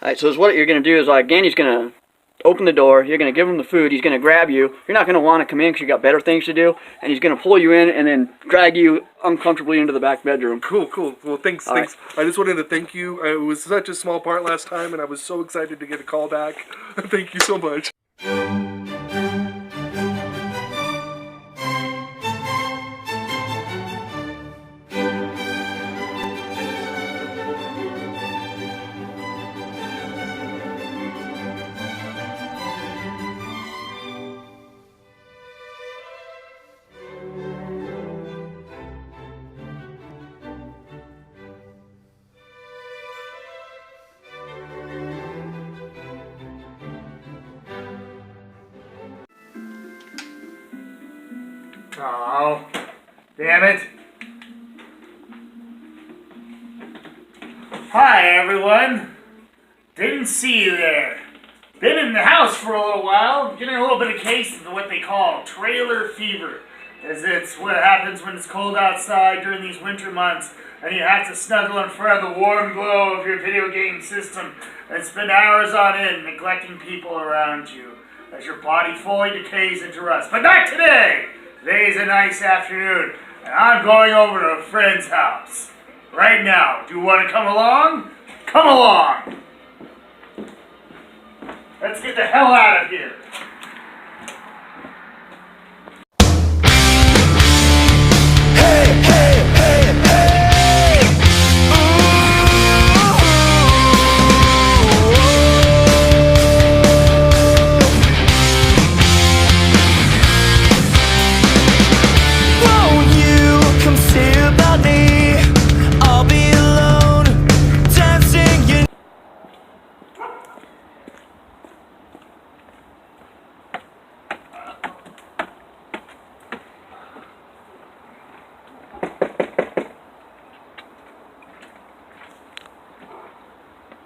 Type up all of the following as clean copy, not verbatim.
Alright, so what you're going to do is, Gandy's going to open the door, you're going to give him the food, he's going to grab you. You're not going to want to come in because you got better things to do, and he's going to pull you in and then drag you uncomfortably into the back bedroom. Cool. Well, thanks. Right. I just wanted to thank you. It was such a small part last time, and I was so excited to get a call back. Thank you so much. Oh, damn it. Hi, everyone. Didn't see you there. Been in the house for a little while, getting a little bit of case of what they call trailer fever, as it's what happens when it's cold outside during these winter months, and you have to snuggle in front of the warm glow of your video game system and spend hours on end neglecting people around you as your body fully decays into rust. But not today! Today's a nice afternoon, and I'm going over to a friend's house. Right now. Do you want to come along? Come along! Let's get the hell out of here.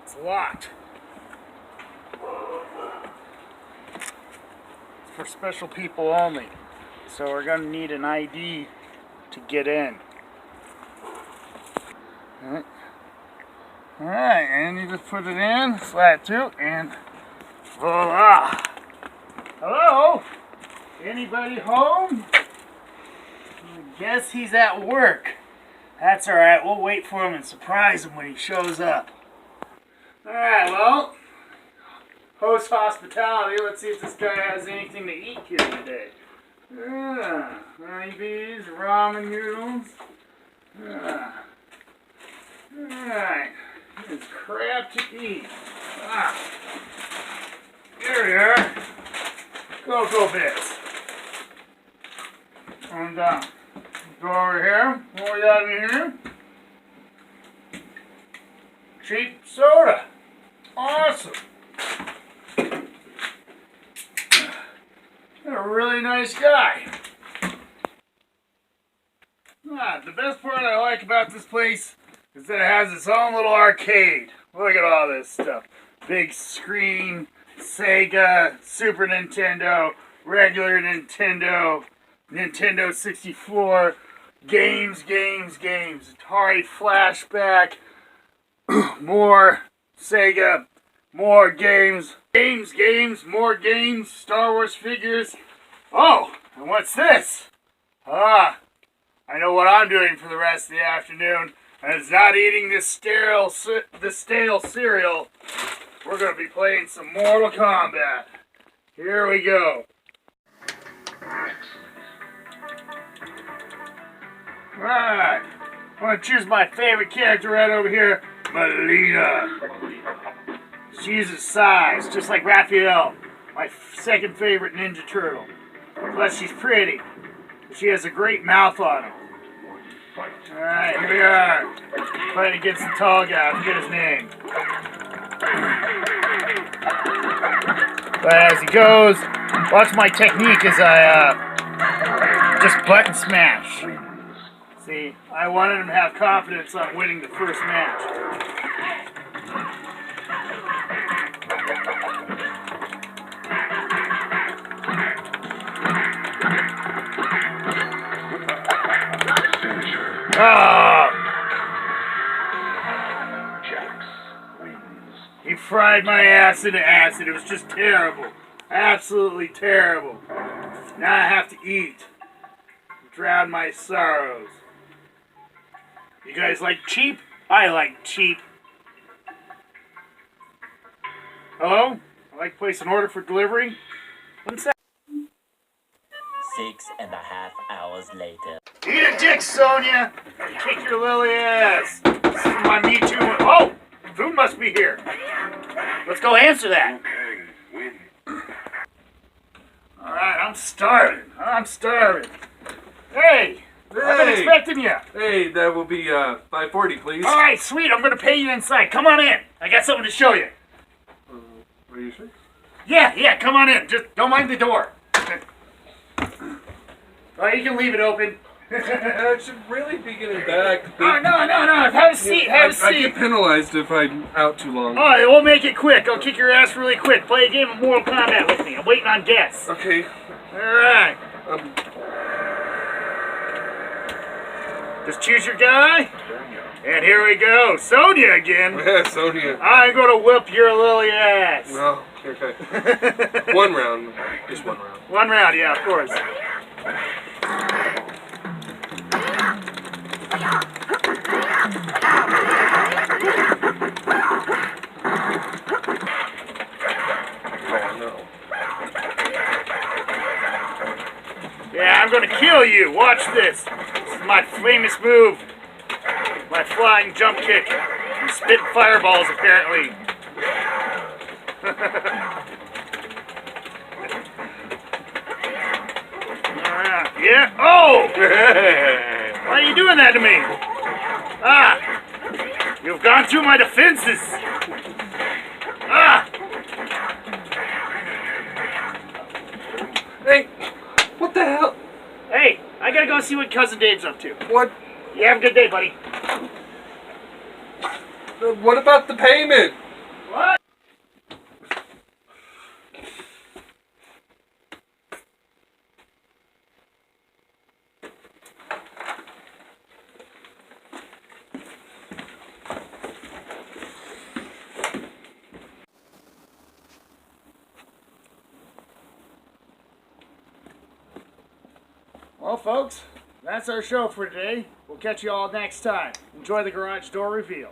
It's locked. It's for special people only. So we're going to need an ID to get in. Alright, and you just put it in, slide to, and voila! Hello? Anybody home? I guess he's at work. That's alright, we'll wait for him and surprise him when he shows up. Alright, well, host hospitality, let's see if this guy has anything to eat here today. Honeybees, ramen noodles. Alright, there's crap to eat. Here we are. Cocoa bits. And go over here. What we got in here? Cheap soda. Awesome. You're a really nice guy. The best part I like about this place is that it has its own little arcade. Look at all this stuff. Big screen, Sega, Super Nintendo, regular Nintendo, Nintendo 64, games, Atari Flashback, more Sega, more games, more games, Star Wars figures. Oh, and what's this? I know what I'm doing for the rest of the afternoon, and it's not eating this stale cereal. We're going to be playing some Mortal Kombat. Here we go. Alright, I'm going to choose my favorite character right over here, Melina. She's a size, just like Raphael, my second favorite Ninja Turtle. Plus she's pretty. She has a great mouth on her. Alright, here we are. Fighting against the tall guy, I forget his name. But as he goes, watch my technique as I just button smash. See, I wanted him to have confidence on winning the first match. He fried my ass into acid. It was just terrible. Absolutely terrible. Now I have to eat. Drown my sorrows. You guys like cheap? I like cheap. Hello? I'd like to place an order for delivery. 1 second. 6.5 hours later. Eat a dick, Sonia! Kick your lily ass! This is my Me Too. Oh! Food must be here. Let's go answer that. Alright, I'm starving. Hey! I've been expecting you. Hey, that will be $5.40, please. Alright, sweet. I'm gonna pay you inside. Come on in. I got something to show you. Are you sure? Yeah, come on in. Just don't mind the door. Oh, you can leave it open. I should really be getting back. Oh, no. Have a seat. I get penalized if I'm out too long. Oh, we'll make it quick. I'll kick your ass really quick. Play a game of Mortal Kombat with me. I'm waiting on guests. Okay. Alright. Just choose your guy. And here we go. Sonia again. Yeah, Sonia. I'm gonna whip your lily ass. No, okay. One round. Just one round. 1 round, yeah, of course. Oh, no. Yeah, I'm gonna kill you. Watch this. This is my famous move. My flying jump kick. I'm spitting fireballs, apparently. Yeah. Oh! Why are you doing that to me? Ah! You've gone through my defenses. Ah! Hey, what the hell? Hey, I gotta go see what Cousin Dave's up to. What? You have a good day, buddy. What about the payment? What? Well, folks, that's our show for today. We'll catch you all next time. Enjoy the garage door reveal.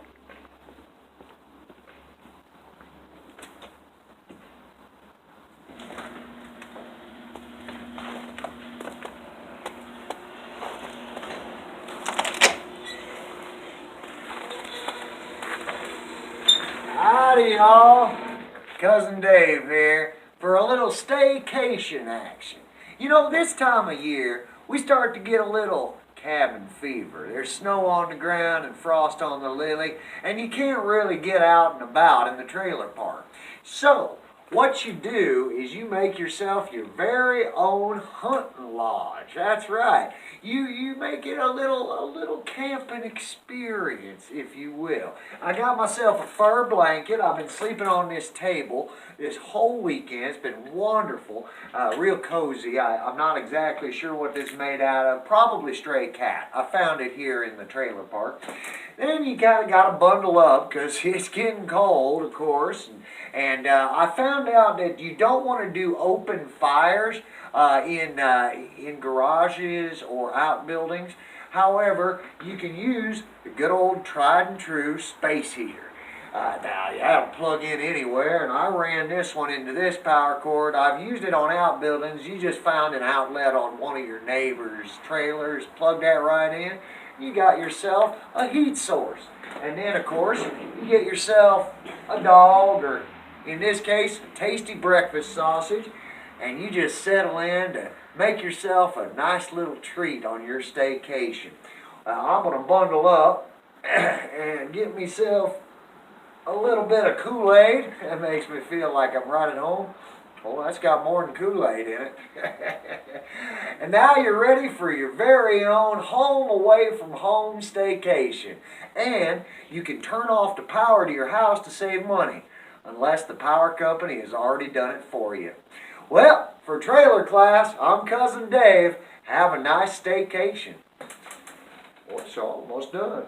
Howdy, y'all. Cousin Dave here for a little staycation action. You know, this time of year, we start to get a little cabin fever. There's snow on the ground and frost on the lily, and you can't really get out and about in the trailer park. So, what you do is you make yourself your very own hunting lodge. That's right. You make it a little camping experience, if you will. I got myself a fur blanket. I've been sleeping on this table this whole weekend. It's been wonderful, real cozy. I'm not exactly sure what this is made out of. Probably stray cat. I found it here in the trailer park. Then you kind of got to bundle up because it's getting cold, of course. And I found out that you don't want to do open fires in garages or outbuildings. However, you can use the good old tried and true space heater. Now, that'll plug in anywhere, and I ran this one into this power cord. I've used it on outbuildings. You just found an outlet on one of your neighbor's trailers, plug that right in, you got yourself a heat source. And then, of course, you get yourself a dog, or in this case, a tasty breakfast sausage, and you just settle in to make yourself a nice little treat on your staycation. I'm going to bundle up and get myself a little bit of Kool-Aid. That makes me feel like I'm right at home. Oh, that's got more than Kool-Aid in it. And now you're ready for your very own home away from home staycation. And you can turn off the power to your house to save money, unless the power company has already done it for you. Well, for Trailer Class, I'm Cousin Dave. Have a nice staycation. Well, it's almost done.